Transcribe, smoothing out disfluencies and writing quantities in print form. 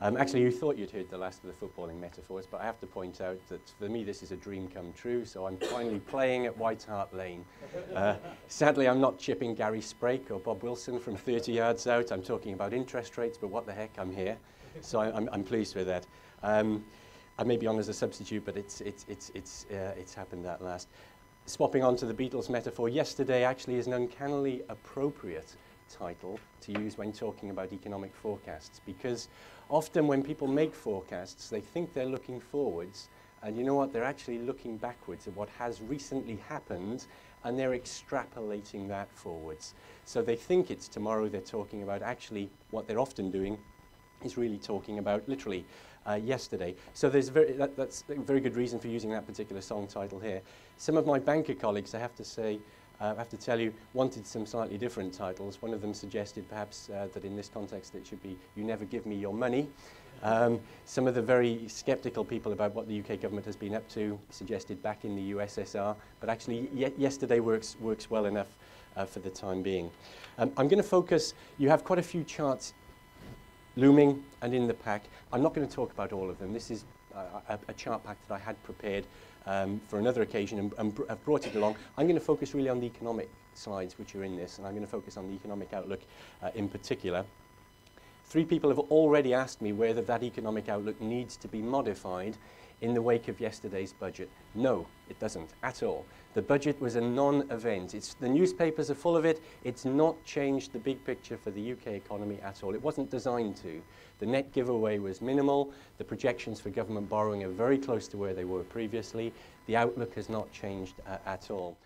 Actually, you thought you'd heard the last of the footballing metaphors, but I have to point out that for me this is a dream come true, so I'm finally playing at White Hart Lane. Sadly, I'm not chipping Gary Sprake or Bob Wilson from 30 yards out. I'm talking about interest rates, but what the heck, I'm here. So I'm pleased with that. I may be on as a substitute, but it's happened at last. Swapping on to the Beatles metaphor, yesterday actually is an uncannily appropriate title to use when talking about economic forecasts, because often when people make forecasts, they think they're looking forwards, and you know what, they're actually looking backwards at what has recently happened, and they're extrapolating that forwards. So they think it's tomorrow they're talking about. Actually, what they're often doing is really talking about literally yesterday. So there's that's a very good reason for using that particular song title here. Some of my banker colleagues, I have to say, I have to tell you, wanted some slightly different titles. One of them suggested perhaps that in this context it should be "You Never Give Me Your Money." Some of the very sceptical people about what the UK government has been up to suggested "Back in the USSR," but actually yesterday works well enough for the time being. I'm going to focus, you have quite a few charts looming and in the pack. I'm not going to talk about all of them. This is a chart pack that I had prepared for another occasion and I've brought it along. I'm going to focus really on the economic slides which are in this, and I'm going to focus on the economic outlook in particular. 3 people have already asked me whether that economic outlook needs to be modified in the wake of yesterday's budget. No, it doesn't at all. The budget was a non-event. The newspapers are full of it. It's not changed the big picture for the UK economy at all. It wasn't designed to. The net giveaway was minimal. The projections for government borrowing are very close to where they were previously. The outlook has not changed at all.